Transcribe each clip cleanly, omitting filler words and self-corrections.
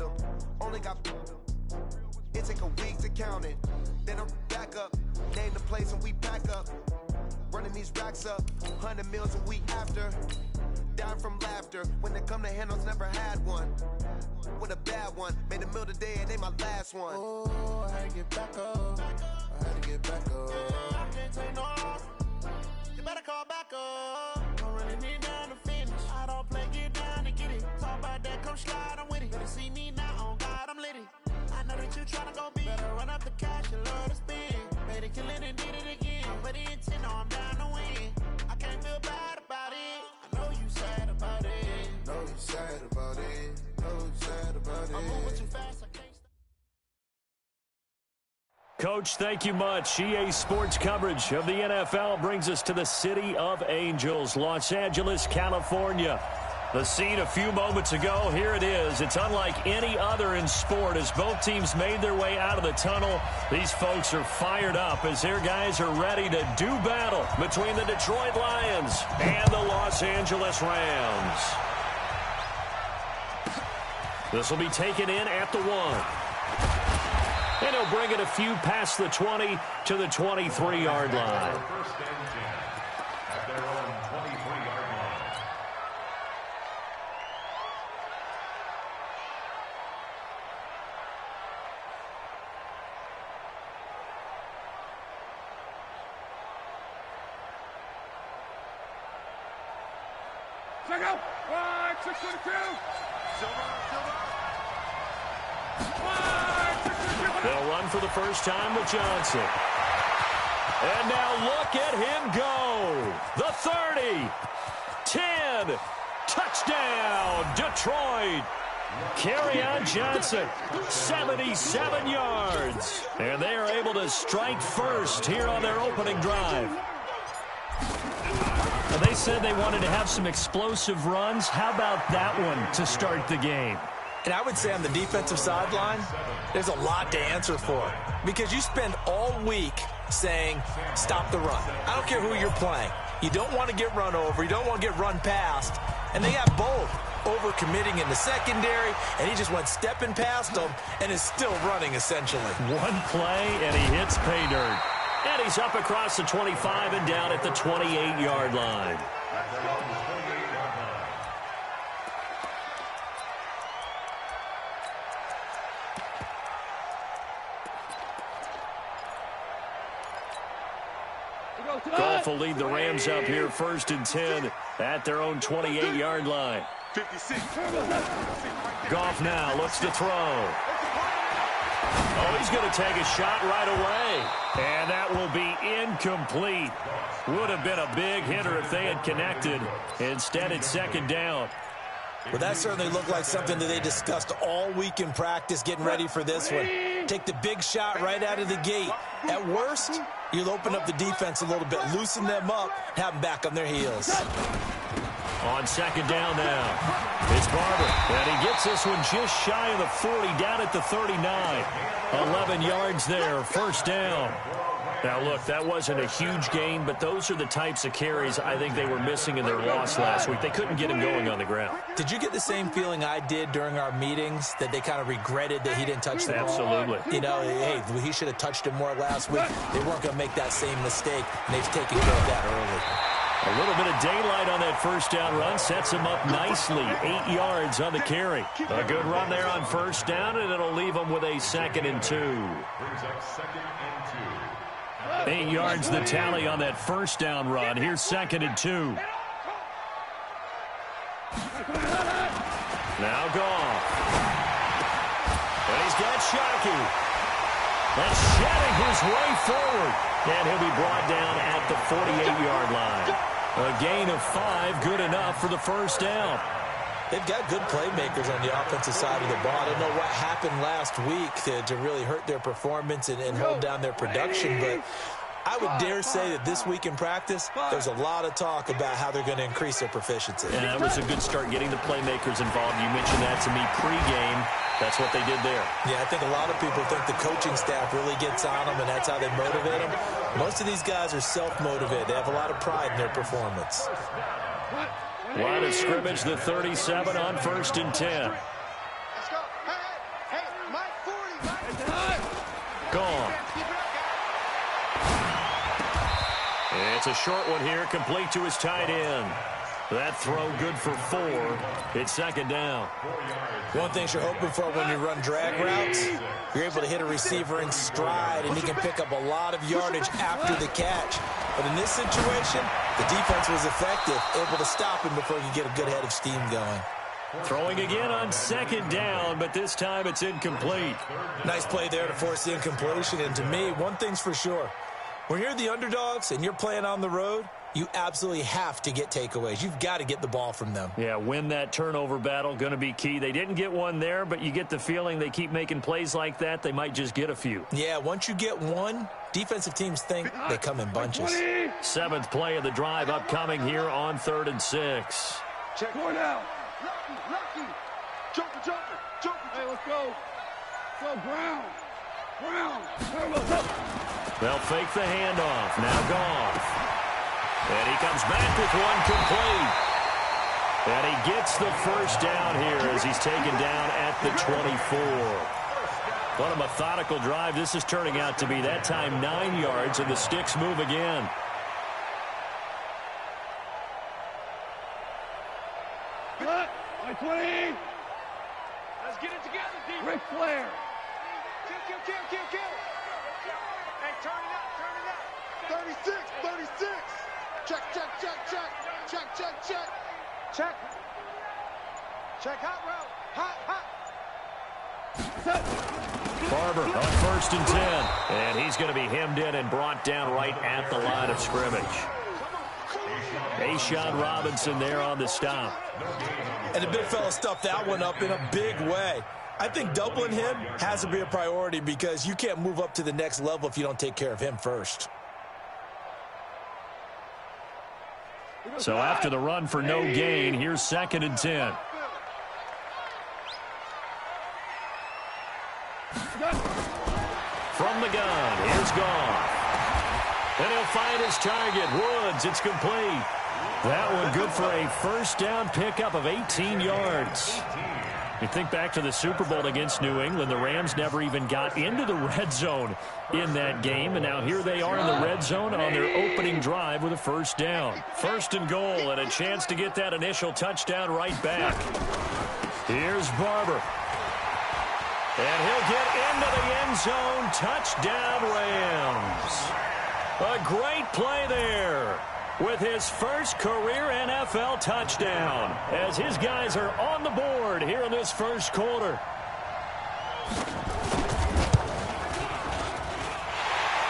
around them. Only got it take a week to count it. Then I'm back up, name the place and we pack up. Running these racks up, 100 meals a week after. Down from laughter, when they come to handles, never had one. With a bad one, made a meal today and they my last one. Oh, I had to get back up, I had to get back up. I can't take no loss, you better call back up. Don't really need down to finish, I don't play, get down to get it. Talk about that, come slide, I'm with it. Better see me now, on God, I'm litty. I know that you tryna go big, better run up the cash, you love to spend. Made it killing and did it again, but the intent, no, I'm down to win. I can't feel bad about it, I know you sad about it. Know you sad about it, know you sad about it. I'm moving too fast, I can't stop. Coach, thank you much. EA Sports coverage of the NFL brings us to the City of Angels, Los Angeles, California. The scene a few moments ago, here it is. It's unlike any other in sport as both teams made their way out of the tunnel. These folks are fired up as their guys are ready to do battle between the Detroit Lions and the Los Angeles Rams. This will be taken in at the 1. And he'll bring it a few past the 20 to the 23-yard line. First and 10 at their own 23-yard line. Check out! 622! They'll run for the first time with Johnson. And now look at him go. The 30, 10, touchdown, Detroit. Kerryon Johnson, 77 yards. And they are able to strike first here on their opening drive. Now, they said they wanted to have some explosive runs. How about that one to start the game? And I would say on the defensive sideline, there's a lot to answer for. Because you spend all week saying, stop the run. I don't care who you're playing. You don't want to get run over. You don't want to get run past. And they got both over-committing in the secondary, and he just went stepping past them and is still running, essentially. One play, and he hits pay dirt. And he's up across the 25 and down at the 28-yard line. Goff will lead the Rams up here first and 10 at their own 28-yard line. 56. Goff now looks to throw. Oh, he's going to take a shot right away. And that will be incomplete. Would have been a big hitter if they had connected. Instead, it's second down. Well, that certainly looked like something that they discussed all week in practice getting ready for this one. Take the big shot right out of the gate. At worst, you'll open up the defense a little bit, loosen them up, have them back on their heels. On second down now, it's Barber. And he gets this one just shy of the 40, down at the 39. 11 yards there, first down. Now, look, that wasn't a huge gain, but those are the types of carries I think they were missing in their loss last week. They couldn't get him going on the ground. Did you get the same feeling I did during our meetings, that they kind of regretted that he didn't touch the ball? Absolutely. You know, hey, he should have touched him more last week. They weren't going to make that same mistake, and they've taken care of that early. A little bit of daylight on that first down run sets him up nicely. 8 yards on the carry. A good run there on first down, and it'll leave him with a 2nd and 2. 8 yards the tally on that first down run. Here's 2nd and 2. Now Goff. And he's got Shockey. And shedding his way forward. And he'll be brought down at the 48-yard line. A gain of 5, good enough for the first down. They've got good playmakers on the offensive side of the ball. I don't know what happened last week to really hurt their performance and hold down their production, but I would dare say that this week in practice, there's a lot of talk about how they're going to increase their proficiency. And that was a good start getting the playmakers involved. You mentioned that to me pregame. That's what they did there. Yeah, I think a lot of people think the coaching staff really gets on them, and that's how they motivate them. Most of these guys are self-motivated. They have a lot of pride in their performance. Line of scrimmage, the 37 on 1st and 10. Gone. It's a short one here, complete to his tight end. That throw good for 4. It's second down. One thing you're hoping for when you run drag routes, you're able to hit a receiver in stride, and he can pick up a lot of yardage after the catch. But in this situation, the defense was effective, able to stop him before he could get a good head of steam going. Throwing again on second down, but this time it's incomplete. Nice play there to force the incompletion. And to me, one thing's for sure. When you're the underdogs and you're playing on the road, you absolutely have to get takeaways. You've got to get the ball from them. Yeah, win that turnover battle, going to be key. They didn't get one there, but you get the feeling they keep making plays like that, they might just get a few. Yeah, once you get one, defensive teams think they come in bunches. 7th play of the drive upcoming here on 3rd and 6. Check one out. Lucky. Jumper. Hey, let's go. Go, Brown. They'll fake the handoff. Now Goff. And he comes back with one complete. And he gets the first down here as he's taken down at the 24. What a methodical drive this is turning out to be. That time 9 yards, and the sticks move again. My 20. Let's get it together, D. Ric Flair. Kill. Hey, turn it up. 36. Check, hot route. Hot. Barber on 1st and 10. And he's going to be hemmed in and brought down right at the line of scrimmage. A'Shawn Robinson there on the stop. And the big fella stuffed that one up in a big way. I think doubling him has to be a priority because you can't move up to the next level if you don't take care of him first. So after the run for no gain, here's 2nd and 10. From the gun, here's Goff. And he'll find his target, Woods. It's complete. That one good for a first down pickup of 18 yards. You think back to the Super Bowl against New England, the Rams never even got into the red zone in that game, and now here they are in the red zone on their opening drive with a first down. 1st and goal, and a chance to get that initial touchdown right back. Here's Barber. And he'll get into the end zone. Touchdown, Rams. A great play there with his first career NFL touchdown as his guys are on the board here in this first quarter.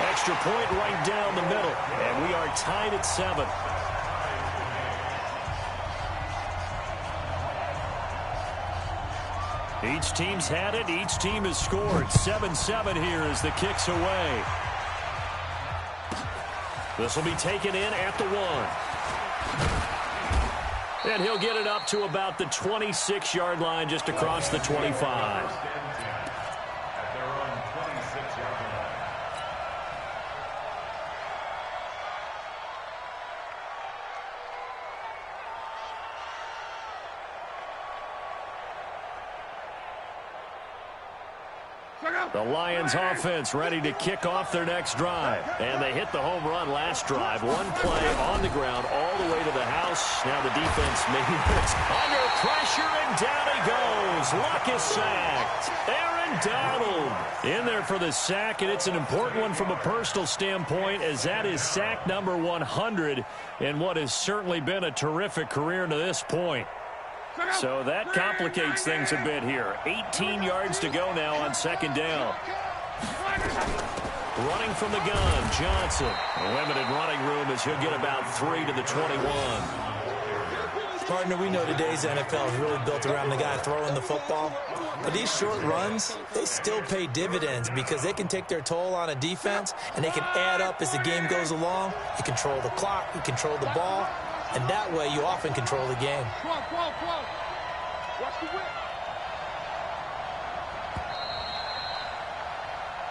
Extra point right down the middle, and we are tied at 7. Each team's had it. Each team has scored. 7-7 here as the kick's away. This will be taken in at the 1. And he'll get it up to about the 26-yard line just across the 25. The Lions offense ready to kick off their next drive. And they hit the home run last drive. One play on the ground all the way to the house. Now the defense maybe it's under pressure, and down he goes. Luck is sacked. Aaron Donald in there for the sack, and it's an important one from a personal standpoint as that is sack number 100 in what has certainly been a terrific career to this point. So that complicates things a bit here. 18 yards to go now on 2nd down. Running from the gun, Johnson. A limited running room as he'll get about 3 to the 21. Partner, we know today's NFL is really built around the guy throwing the football. But these short runs, they still pay dividends because they can take their toll on a defense, and they can add up as the game goes along. You control the clock, you control the ball. And that way, you often control the game. Watch the whip.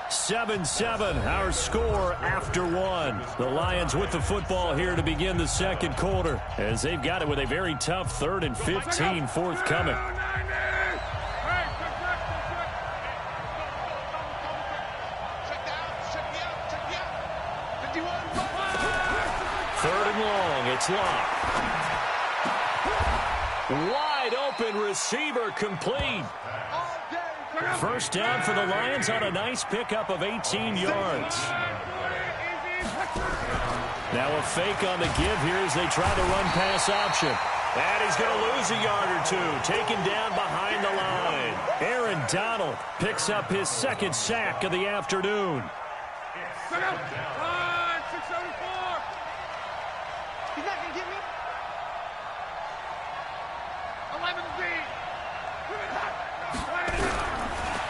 7-7, our score after 1. The Lions with the football here to begin the second quarter, as they've got it with a very tough 3rd and 15 forthcoming. It's Locke. Wide open receiver complete. First down for the Lions on a nice pickup of 18 yards. Now a fake on the give here as they try to run pass option. And he's going to lose a yard or two, taken down behind the line. Aaron Donald picks up his second sack of the afternoon. 674. He's not going to get me. 11 feet.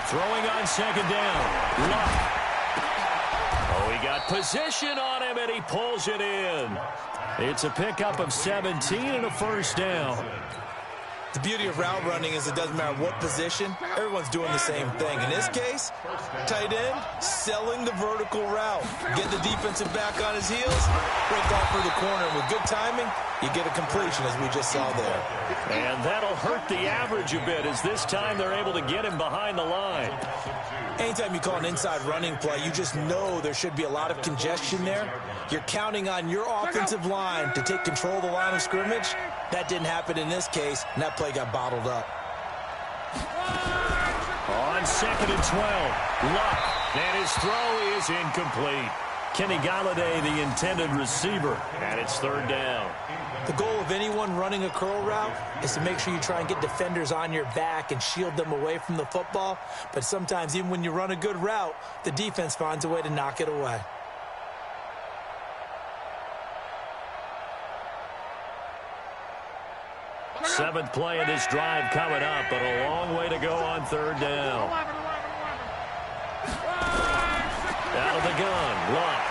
Throwing on second down. Luck. Oh, he got position on him, and he pulls it in. It's a pickup of 17 and a first down. The beauty of route running is it doesn't matter what position, everyone's doing the same thing. In this case, tight end, selling the vertical route. Get the defensive back on his heels, break off for the corner. And with good timing, you get a completion, as we just saw there. And that'll hurt the average a bit, as this time they're able to get him behind the line. Anytime you call an inside running play, you just know there should be a lot of congestion there. You're counting on your offensive line to take control of the line of scrimmage. That didn't happen in this case, and that play got bottled up. On second and 12, Luck, and his throw is incomplete. Kenny Galladay, the intended receiver, and it's third down. The goal of anyone running a curl route is to make sure you try and get defenders on your back and shield them away from the football. But sometimes even when you run a good route, the defense finds a way to knock it away. Seventh play of this drive coming up, but a long way to go on third down. Out of the gun, Luck.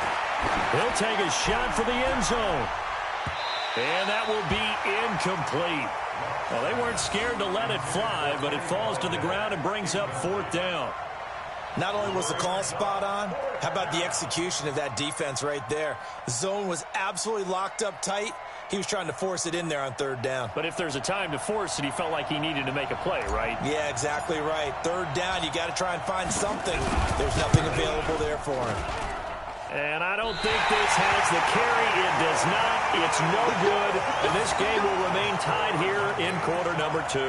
He'll take a shot for the end zone. And that will be incomplete. Well, they weren't scared to let it fly, but it falls to the ground and brings up fourth down. Not only was the call spot on, how about the execution of that defense right there? The zone was absolutely locked up tight. He was trying to force it in there on third down. But if there's a time to force it, he felt like he needed to make a play, right? Yeah, exactly right. Third down, you got to try and find something. There's nothing available there for him. And I don't think this has the carry. It does not. It's no good. And this game will remain tied here in quarter number 2.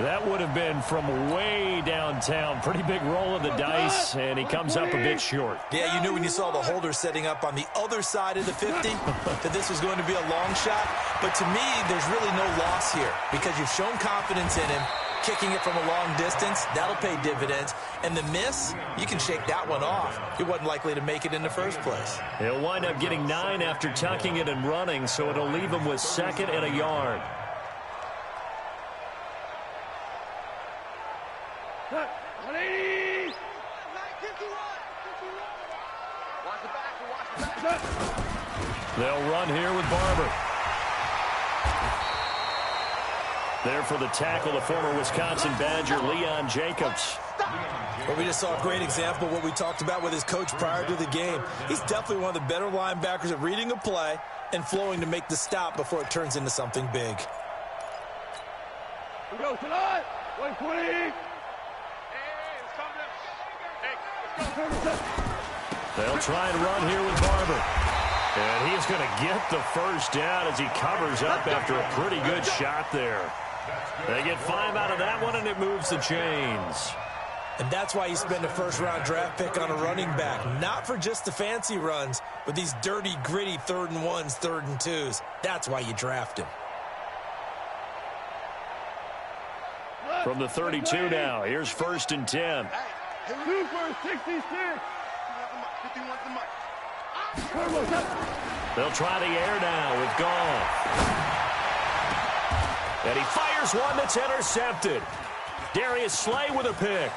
That would have been from way downtown. Pretty big roll of the dice, and he comes up a bit short. Yeah, you knew when you saw the holder setting up on the other side of the 50 that this was going to be a long shot. But to me, there's really no loss here because you've shown confidence in him. Kicking it from a long distance, that'll pay dividends. And the miss, you can shake that one off. He wasn't likely to make it in the first place. He'll wind up getting 9 after tucking it and running, so it'll leave him with second and a yard. They'll run here with Barber. There for the tackle, the former Wisconsin Badger, Leon Jacobs. Well, we just saw a great example of what we talked about with his coach prior to the game. He's definitely one of the better linebackers at reading a play and flowing to make the stop before it turns into something big. We go tonight. 120. They'll try and run here with Barber. And he's going to get the first down as he covers up after a pretty good shot there. They get 5 out of that one, and it moves the chains. And that's why you spend a first-round draft pick on a running back. Not for just the fancy runs, but these dirty, gritty 3rd and 1s, 3rd and 2s. That's why you draft him. From the 32 now, here's 1st and 10. 2 for 66. They'll try the air now with Goff. And he fires one that's intercepted. Darius Slay with a pick.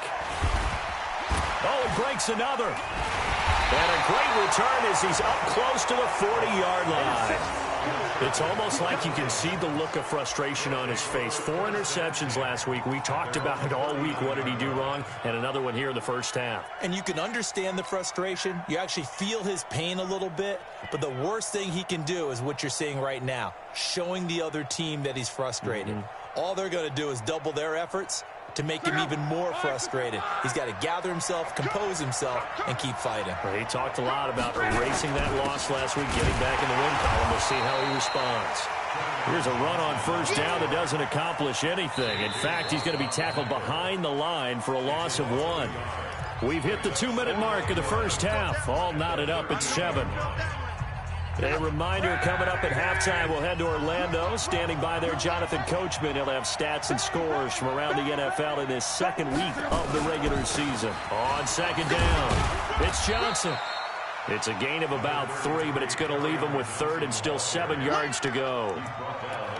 Oh, he breaks another. And a great return as he's up close to the 40-yard line. It's almost like you can see the look of frustration on his face. 4 interceptions last week. We talked about it all week. What did he do wrong? And another one here in the first half. And you can understand the frustration. You actually feel his pain a little bit. But the worst thing he can do is what you're seeing right now, showing the other team that he's frustrated. All they're going to do is double their efforts, to make him even more frustrated. He's got to gather himself, compose himself, and keep fighting. Well, he talked a lot about erasing that loss last week, getting back in the win column. We'll see how he responds. Here's a run on first down that doesn't accomplish anything. In fact, he's going to be tackled behind the line for a loss of 1. We've hit the 2-minute mark of the first half. All knotted up at 7. A reminder coming up at halftime, we'll head to Orlando. Standing by there, Jonathan Coachman. He'll have stats and scores from around the NFL in this second week of the regular season. On second down, it's Johnson. It's a gain of about 3, but it's going to leave him with third and still 7 yards to go.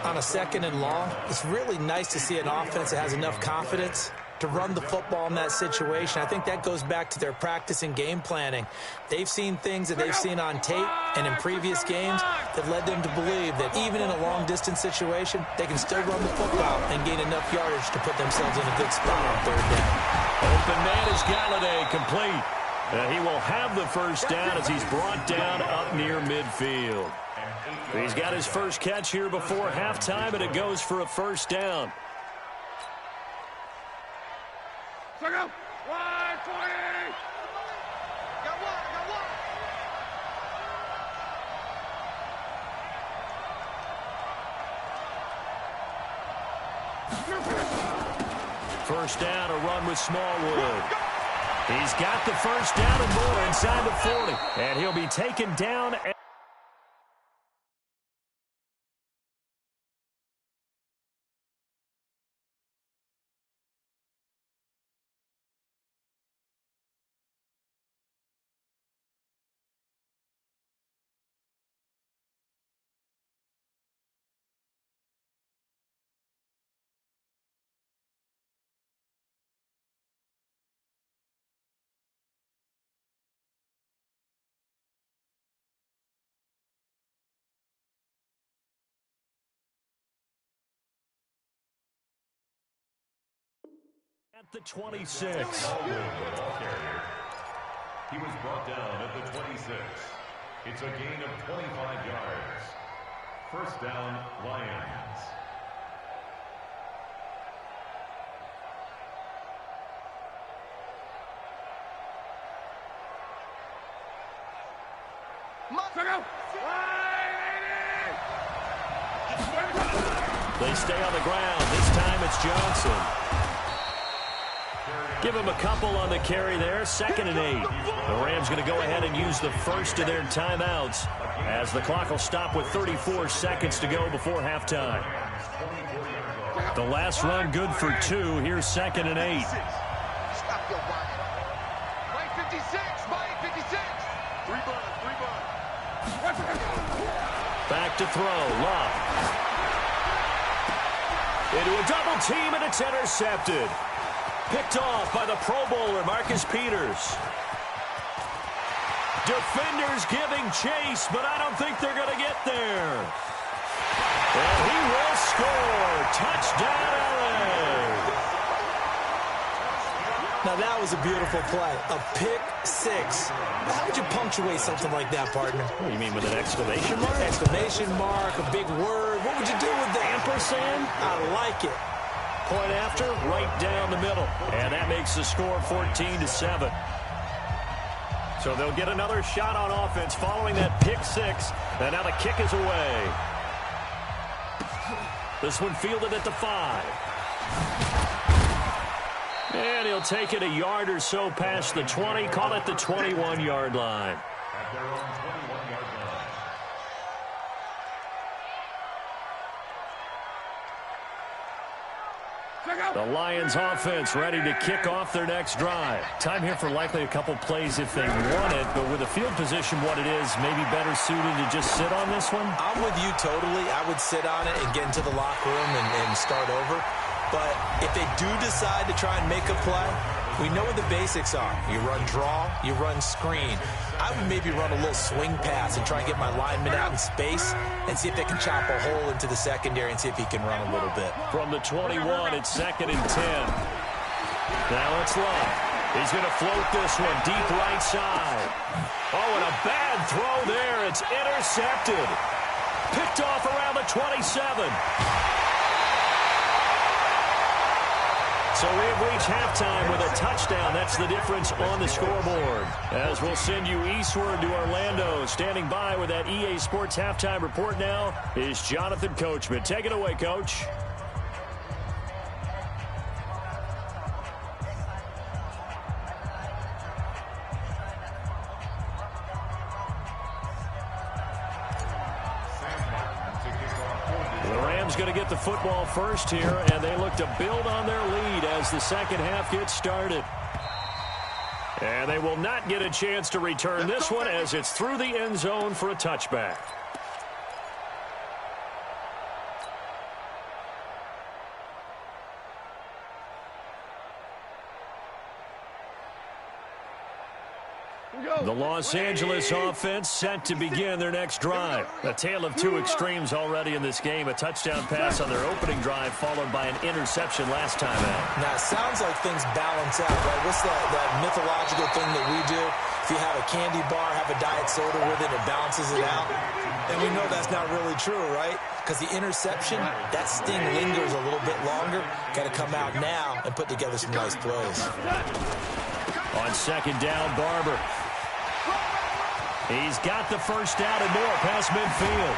On a second and long, it's really nice to see an offense that has enough confidence to run the football in that situation. I think that goes back to their practice and game planning. They've seen things that they've seen on tape and in previous games that led them to believe that even in a long-distance situation, they can still run the football and gain enough yardage to put themselves in a good spot on third down. Open man is Galladay, complete. He will have the first down as he's brought down up near midfield. He's got his first catch here before halftime, and it goes for a first down. Second, 140. Got one. First down, a run with Smallwood. He's got the first down and more inside the 40. And he'll be taken down. At the 26. He was brought down at the 26. It's a gain of 25 yards. First down, Lions. They stay on the ground. This time it's Johnson. Give him a couple on the carry there. 2nd and 8. The Rams going to go ahead and use the first of their timeouts as the clock will stop with 34 seconds to go before halftime. The last run good for 2. Here's 2nd and 8. Stop your whining. Mike 56. Mike 56. 3 buns. Back to throw. Love. Into a double team, and it's intercepted. Picked off by the Pro Bowler, Marcus Peters. Defenders giving chase, but I don't think they're going to get there. And he will score. Touchdown, LA. Now, that was a beautiful play. A pick 6. How would you punctuate something like that, partner? What do you mean, with an exclamation mark? Exclamation mark, a big word. What would you do with that? Ampersand? I like it. Point after, right down the middle. And that makes the score 14-7. So they'll get another shot on offense following that pick 6. And now the kick is away. This one fielded at the 5. And he'll take it a yard or so past the 20. Call it the 21-yard line. At their own 21-yard line. The Lions offense ready to kick off their next drive. Time here for likely a couple plays if they want it, but with the field position what it is, maybe better suited to just sit on this one? I'm with you totally. I would sit on it and get into the locker room and start over. But if they do decide to try and make a play, we know what the basics are. You run draw, you run screen. I would maybe run a little swing pass and try and get my lineman out in space and see if they can chop a hole into the secondary and see if he can run a little bit. From the 21, it's 2nd and 10. Now it's Love. He's going to float this one deep right side. Oh, and a bad throw there. It's intercepted. Picked off around the 27. So we have reached halftime with a touchdown. That's the difference on the scoreboard. As we'll send you eastward to Orlando. Standing by with that EA Sports halftime report now is Jonathan Coachman. Take it away, Coach. Going to get the football first here, and they look to build on their lead as the second half gets started. And they will not get a chance to return this one as it's through the end zone for a touchback. The Los Angeles offense set to begin their next drive. A tale of two extremes already in this game. A touchdown pass on their opening drive followed by an interception last time out. Now, it sounds like things balance out, right? What's that mythological thing that we do? If you have a candy bar, have a diet soda with it, it balances it out. And we know that's not really true, right? Because the interception, that sting lingers a little bit longer. Got to come out now and put together some nice plays. On second down, Barber. He's got the first down and more past midfield.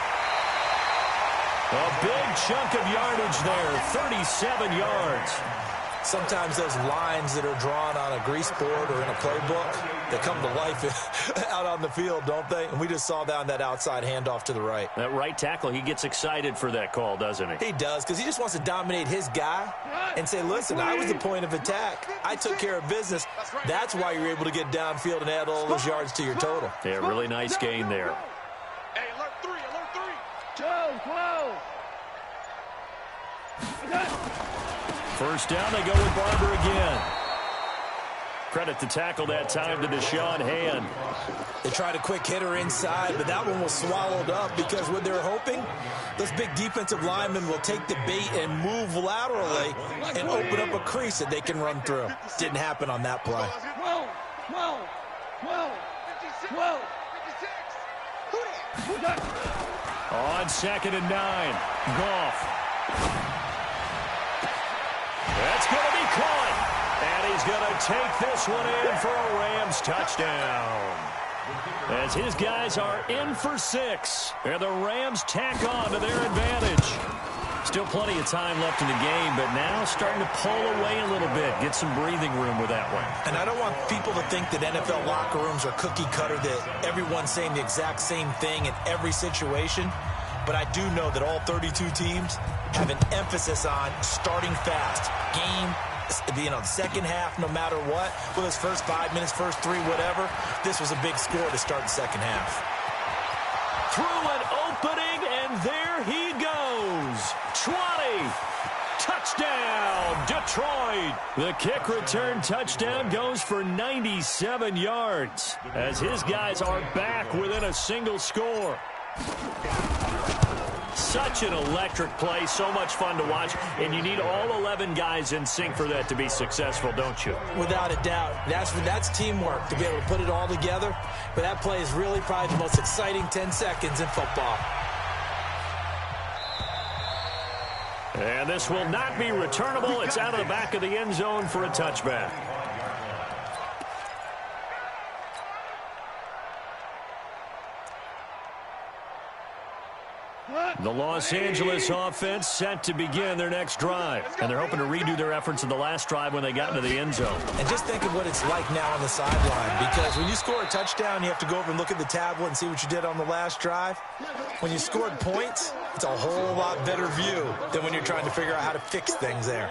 A big chunk of yardage there, 37 yards. Sometimes those lines that are drawn on a grease board or in a playbook, they come to life out on the field, don't they? And we just saw that on that outside handoff to the right. That right tackle, he gets excited for that call, doesn't he? He does, because he just wants to dominate his guy and say, listen, I was the point of attack. I took care of business. That's why you're able to get downfield and add all those yards to your total. Yeah, really nice gain there. Hey, alert three. Joe, First down, they go with Barber again. Credit the tackle that time to Deshaun Hand. They tried a quick hitter inside, but that one was swallowed up because what they're hoping, those big defensive linemen will take the bait and move laterally and open up a crease that they can run through. Didn't happen on that play. 56. On second and 9, Goff. That's going to be caught. And he's going to take this one in for a Rams touchdown. As his guys are in for 6. And the Rams tack on to their advantage. Still plenty of time left in the game, but now starting to pull away a little bit. Get some breathing room with that one. And I don't want people to think that NFL locker rooms are cookie cutter, that everyone's saying the exact same thing in every situation. But I do know that all 32 teams have an emphasis on starting fast. Second half, no matter what. Whether it's first 5 minutes, first 3, whatever. This was a big score to start the second half. Through an opening, and there he goes. 20. Touchdown, Detroit. The kick return touchdown goes for 97 yards. As his guys are back within a single score. Such an electric play, so much fun to watch, and you need all 11 guys in sync for that to be successful, don't you? Without a doubt. That's teamwork to be able to put it all together. But that play is really probably the most exciting 10 seconds in football. And this will not be returnable. It's out of the back of the end zone for a touchback. The Los Angeles offense set to begin their next drive. And they're hoping to redo their efforts in the last drive when they got into the end zone. And just think of what it's like now on the sideline. Because when you score a touchdown, you have to go over and look at the tablet and see what you did on the last drive. When you scored points, it's a whole lot better view than when you're trying to figure out how to fix things there.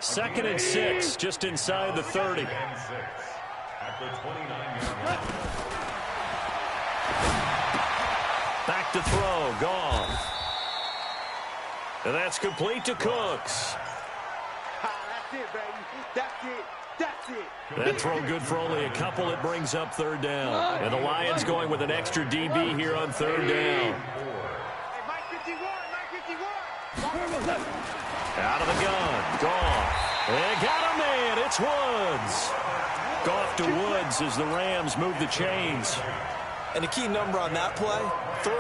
2nd and 6, just inside the 30. Back to throw, Goff. And that's complete to Cooks. That's it, baby. That's it. That throw good for only a couple. It brings up 3rd down. And the Lions going with an extra DB here on 3rd down. Mike 51. Out of the gun, Goff. They got a man. It's Woods. Goff to Woods as the Rams move the chains. And the key number on that play, 3.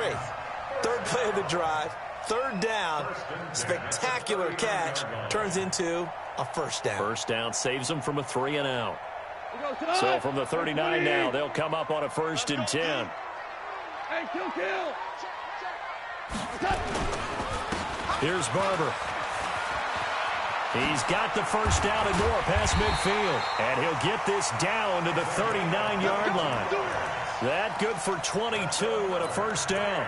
3rd play of the drive. Third down, spectacular catch, turns into a first down. First down saves them from a 3-and-out. So from the 39 now, they'll come up on a 1st and 10. Hey, kill. Here's Barber. He's got the first down and more past midfield. And he'll get this down to the 39-yard line. That good for 22 and a first down.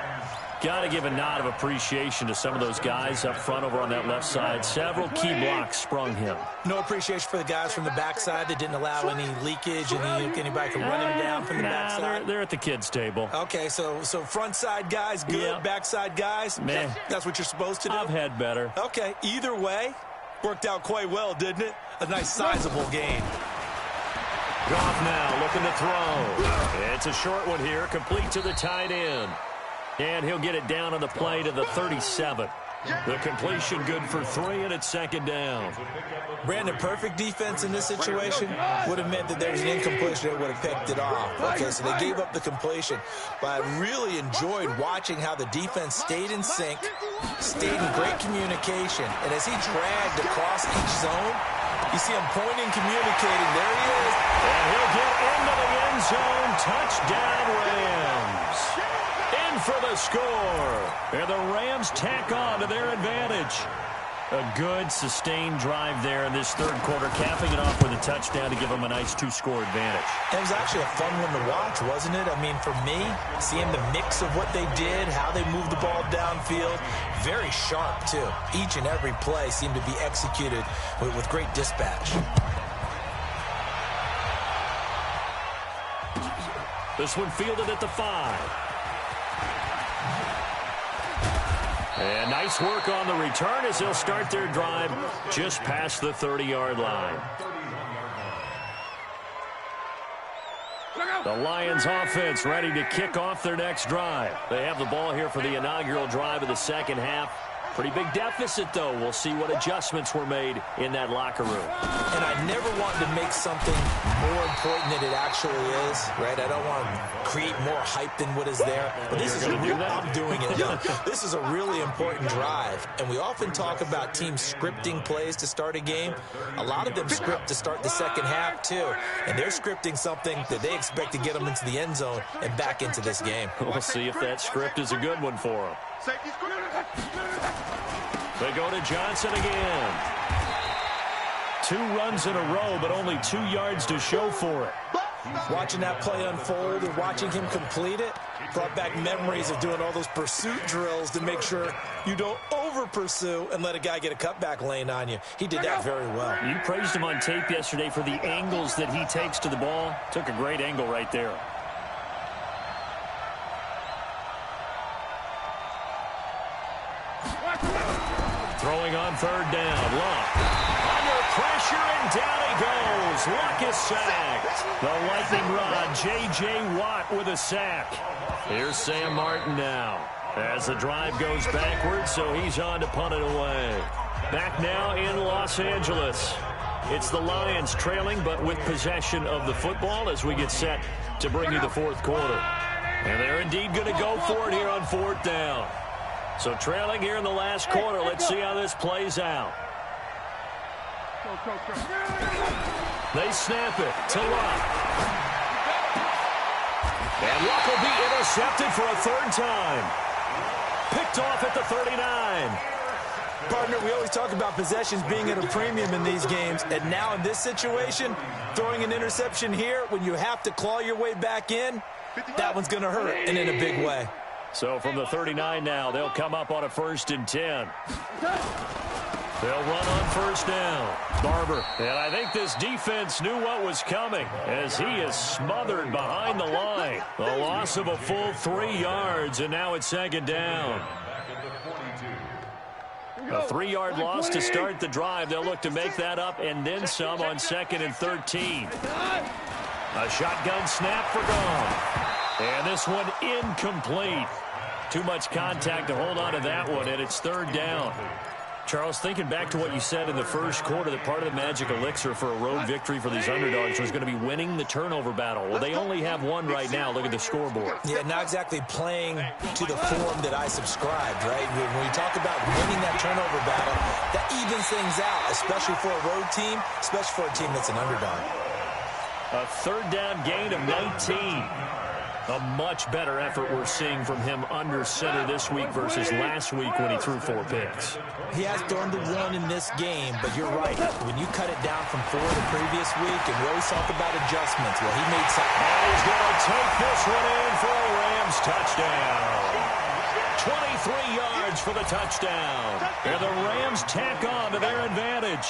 Got to give a nod of appreciation to some of those guys up front over on that left side. Several key blocks sprung him. No appreciation for the guys from the backside that didn't allow any leakage, anybody can run him down from the backside. They're at the kids' table. Okay, so front side guys good, yeah. Backside guys, man, that's what you're supposed to do? I've had better. Okay, either way, worked out quite well, didn't it? A nice sizable gain. Goff now looking to throw. It's a short one here, complete to the tight end. And he'll get it down on the play to the 37. The completion good for 3, and it's 2nd down. Brandon, perfect defense in this situation would have meant that there was an incompletion that would have picked it off. Okay, so they gave up the completion. But I really enjoyed watching how the defense stayed in sync, stayed in great communication. And as he dragged across each zone, you see him pointing, communicating. There he is. And he'll get into the end zone. Touchdown, Rams. In for the score. And the Rams tack on to their advantage. A good, sustained drive there in this third quarter, capping it off with a touchdown to give them a nice 2-score advantage. It was actually a fun one to watch, wasn't it? I mean, for me, seeing the mix of what they did, how they moved the ball downfield, very sharp, too. Each and every play seemed to be executed with great dispatch. This one fielded at the 5. And nice work on the return as they'll start their drive just past the 30-yard line. The Lions offense ready to kick off their next drive. They have the ball here for the inaugural drive of the second half. Pretty big deficit, though. We'll see what adjustments were made in that locker room. And I never want to make something more important than it actually is, right? I don't want to create more hype than what is there. But this is I'm doing it. No, this is a really important drive. And we often talk about teams scripting plays to start a game. A lot of them script to start the second half, too. And they're scripting something that they expect to get them into the end zone and back into this game. We'll see if that script is a good one for them. They go to Johnson again. 2 runs in a row, but only 2 yards to show for it. Watching that play unfold and watching him complete it brought back memories of doing all those pursuit drills to make sure you don't over-pursue and let a guy get a cutback lane on you. He did that very well. You praised him on tape yesterday for the angles that he takes to the ball. Took a great angle right there. Throwing on 3rd down. Luck under pressure, and down he goes. Luck is sacked. The lightning rod, J.J. Watt with a sack. Here's Sam Martin now as the drive goes backwards, so he's on to punt it away. Back now in Los Angeles. It's the Lions trailing, but with possession of the football as we get set to bring you the 4th quarter. And they're indeed going to go for it here on 4th down. So trailing here in the last quarter. Let's see how this plays out. They snap it to Luck. And Luck will be intercepted for a 3rd time. Picked off at the 39. Partner, we always talk about possessions being at a premium in these games. And now in this situation, throwing an interception here when you have to claw your way back in, that one's going to hurt, and in a big way. So from the 39 now, they'll come up on a 1st and 10. They'll run on 1st down. Barber. And I think this defense knew what was coming as he is smothered behind the line. The loss of a full 3 yards, and now it's 2nd down. A 3-yard loss to start the drive. They'll look to make that up and then some on 2nd and 13. A shotgun snap for Goff. And this one incomplete. Too much contact to hold on to that one, and it's 3rd down. Charles, thinking back to what you said in the first quarter, that part of the magic elixir for a road victory for these underdogs was going to be winning the turnover battle. Well, they only have one right now. Look at the scoreboard. Yeah, not exactly playing to the form that I subscribed, right? When you talk about winning that turnover battle, that evens things out, especially for a road team, especially for a team that's an underdog. A third down gain of 19. A much better effort we're seeing from him under center this week versus last week when he threw 4 picks. He has thrown the 1 in this game, but you're right. When you cut it down from 4 the previous week, and we always talk about adjustments, well, he made something. And he's going to take this one in for a Rams touchdown. 23 yards for the touchdown. And the Rams tack on to their advantage.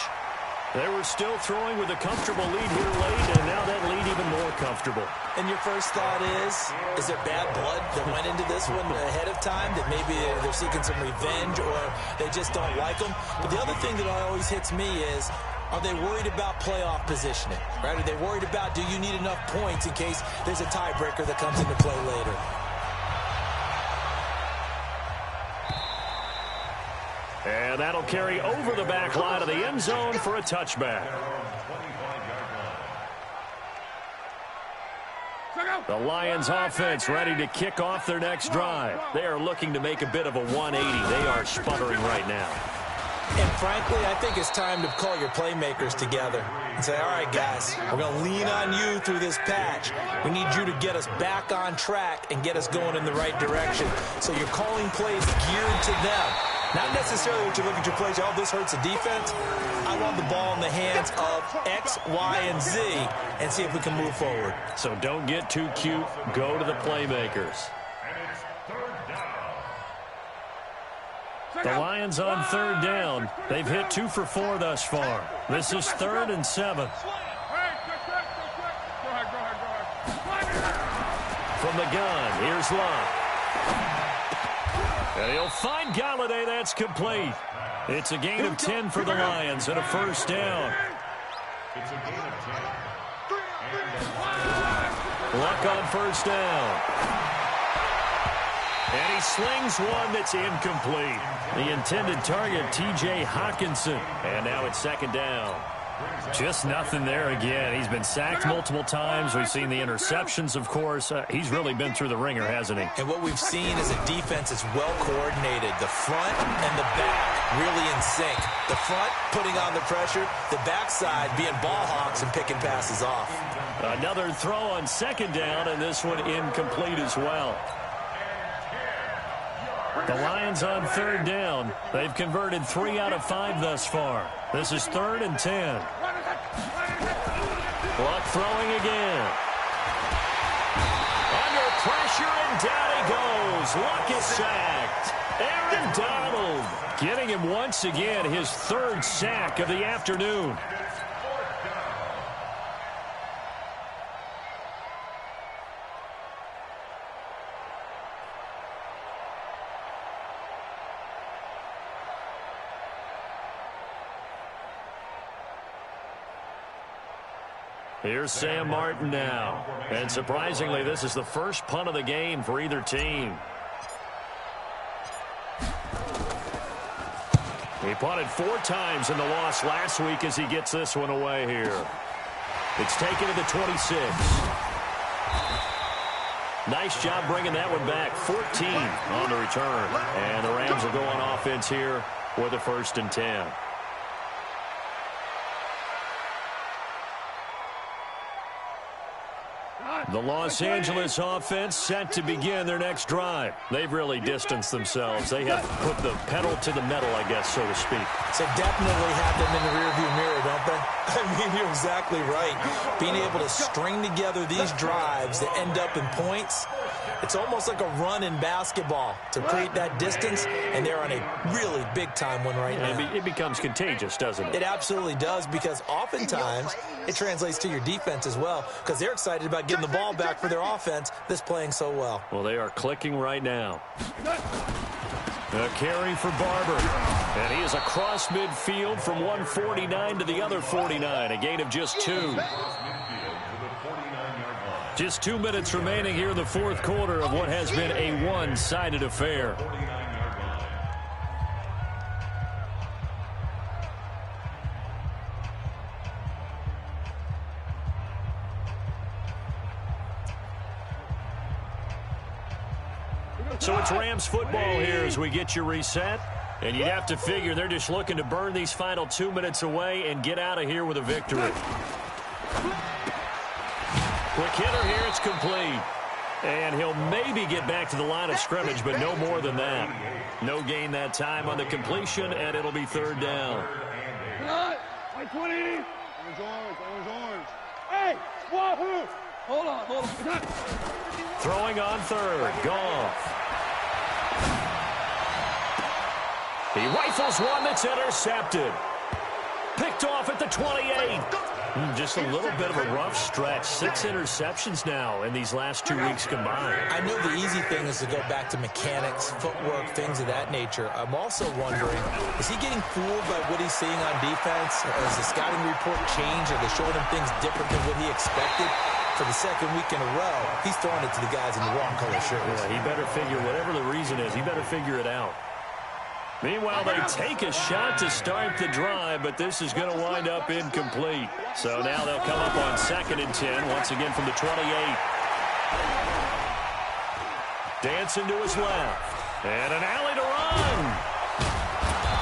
They were still throwing with a comfortable lead here late, and now that lead even more comfortable. And your first thought is there bad blood that went into this one ahead of time, that maybe they're seeking some revenge or they just don't like them? But the other thing that always hits me is, are they worried about playoff positioning? Right? Are they worried about, do you need enough points in case there's a tiebreaker that comes into play later? And that'll carry over the back line of the end zone for a touchback. The Lions offense ready to kick off their next drive. They are looking to make a bit of a 180. They are sputtering right now. And frankly, I think it's time to call your playmakers together and say, all right, guys, we're going to lean on you through this patch. We need you to get us back on track and get us going in the right direction. So you're calling plays geared to them. Not necessarily what you look at your plays, oh, this hurts the defense. I want the ball in the hands of X, Y, and Z and see if we can move forward. So don't get too cute. Go to the playmakers. The Lions on third down. They've hit 2 for 4 thus far. This is 3rd and 7. From the gun, here's Locke. And he'll find Galladay. That's complete. It's a gain of 10 for the Lions and a first down. It's a gain of 10. Luck on first down. And he slings one that's incomplete. The intended target, T.J. Hawkinson. And now it's 2nd down. Just nothing there again. He's been sacked multiple times. We've seen the interceptions, of course. He's really been through the ringer, hasn't he? And what we've seen is a defense that's well coordinated. The front and the back really in sync. The front putting on the pressure, the backside being ball hawks and picking passes off. Another throw on 2nd down, and this one incomplete as well. The Lions on 3rd down. They've converted 3 out of 5 thus far. This is 3rd and 10. Luck throwing again. Under pressure, and down he goes. Luck is sacked. Aaron Donald getting him once again, his 3rd sack of the afternoon. Here's Sam Martin now. And surprisingly, this is the first punt of the game for either team. He punted 4 times in the loss last week as he gets this one away here. It's taken to the 26. Nice job bringing that one back. 14 on the return. And the Rams will go on offense here with a 1st and 10. The Los Angeles offense set to begin their next drive. They've really distanced themselves. They have put the pedal to the metal, I guess, so to speak. So definitely have them in the rearview mirror, don't they? I mean, you're exactly right. Being able to string together these drives that end up in points, it's almost like a run in basketball to create that distance, and they're on a really big-time one right now. It becomes contagious, doesn't it? It absolutely does, because oftentimes it translates to your defense as well, because they're excited about getting the ball back for their offense that's playing so well. Well, they are clicking right now. A carry for Barber. And he is across midfield from 149 to the other 49. A gain of just 2. Just 2 minutes remaining here in the 4th quarter of what has been a one-sided affair. So it's Rams football here as we get you reset. And you'd have to figure they're just looking to burn these final 2 minutes away and get out of here with a victory. Quick hitter here, it's complete. And he'll maybe get back to the line of scrimmage, but no more than that. No gain that time on the completion, and it'll be third down. White 20. Orange. Hey, wahoo! Hold on. Throwing on third, Goff. He rifles one that's intercepted. Picked off at the 28. Just a little bit of a rough stretch. 6 interceptions now in these last 2 weeks combined. I know the easy thing is to go back to mechanics, footwork, things of that nature. I'm also wondering, is he getting fooled by what he's seeing on defense? Has the scouting report changed? Are they showing him things different than what he expected? For the second week in a row, he's throwing it to the guys in the wrong color shirts. Yeah, he better figure, whatever the reason is, he better figure it out. Meanwhile, they take a shot to start the drive, but this is going to wind up incomplete. So now they'll come up on 2nd and 10, once again from the 28. Dancing to his left. And an alley to run.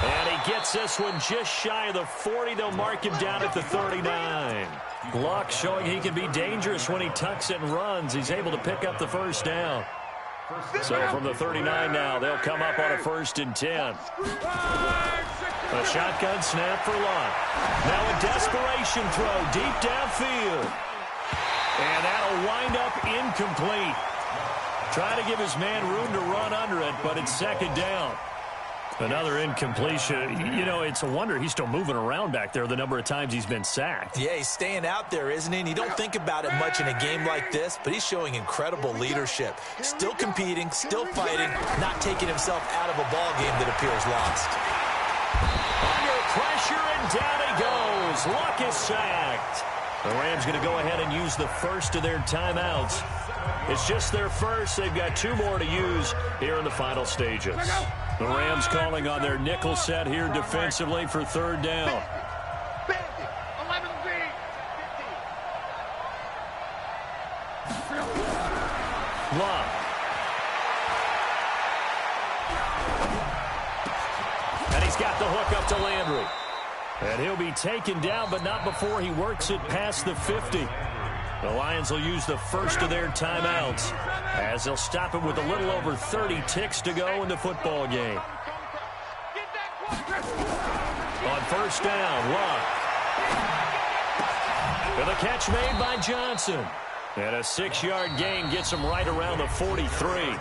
And he gets this one just shy of the 40. They'll mark him down at the 39. Luck showing he can be dangerous when he tucks it and runs. He's able to pick up the first down. So from the 39 now, they'll come up on a 1st and 10. A shotgun snap for Luck. Now a desperation throw deep downfield. And that'll wind up incomplete. Trying to give his man room to run under it, but it's 2nd down. Another incompletion. You know, it's a wonder he's still moving around back there the number of times he's been sacked. Yeah, he's staying out there, isn't he? And you don't think about it much in a game like this, but he's showing incredible leadership. Still competing, still fighting, not taking himself out of a ball game that appears lost. Under pressure, and down he goes. Luck is sacked. The Rams going to go ahead and use the first of their timeouts. It's just their first. They've got 2 more to use here in the final stages. The Rams calling on their nickel set here defensively for 3rd down. Luck. And he's got the hook up to Landry. And he'll be taken down, but not before he works it past the 50. The Lions will use the first of their timeouts as they'll stop him with a little over 30 ticks to go in the football game. On 1st down, Luck. And the catch made by Johnson. And a 6-yard gain gets him right around the 43.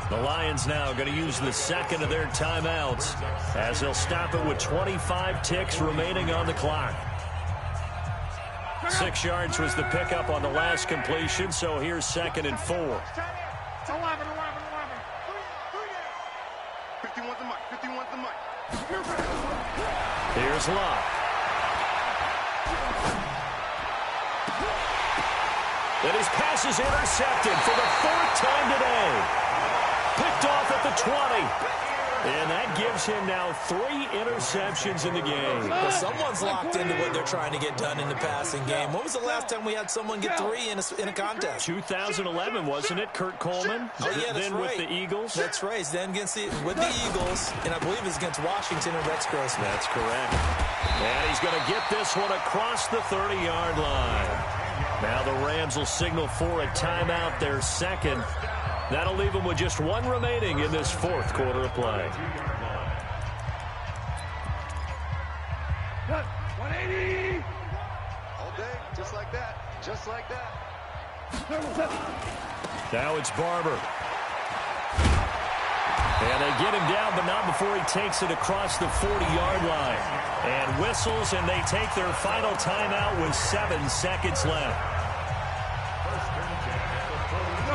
The Lions now going to use the 2nd of their timeouts as they'll stop it with 25 ticks remaining on the clock. 6 yards was the pickup on the last completion, so here's 2nd and 4. 51's the mic. 51's the mic. Here's Luck. And his pass is intercepted for the 4th time today. Picked off at the 20. And that gives him now 3 interceptions in the game. Well, someone's locked into what they're trying to get done in the passing game. When was the last time we had someone get 3 in a contest? 2011, wasn't it? Kurt Coleman? Oh, yeah, that's then right. With the Eagles? That's right. Then with the Eagles, and I believe it's against Washington and Rex Grossman. That's correct. And he's going to get this one across the 30-yard line. Now the Rams will signal for a timeout, their 2nd. That'll leave them with just 1 remaining in this 4th quarter of play. 180. All day, just like that. Just like that. Now it's Barber. And they get him down, but not before he takes it across the 40-yard line. And whistles, and they take their final timeout with 7 seconds left.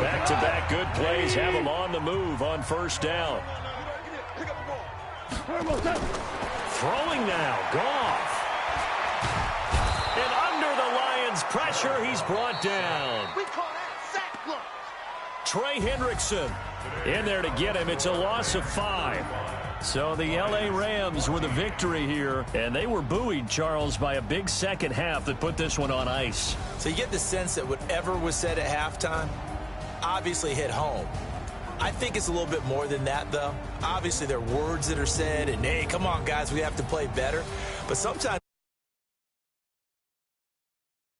Back-to-back good plays have them on the move on 1st down. Throwing now, Goff. And under the Lions' pressure, he's brought down. We call that sack lunch. Trey Hendrickson in there to get him. It's a loss of 5. So the L.A. Rams with a victory here, and they were buoyed, Charles, by a big second half that put this one on ice. So you get the sense that whatever was said at halftime obviously hit home. I think it's a little bit more than that, though. Obviously, there are words that are said, and, hey, come on, guys, we have to play better. But sometimes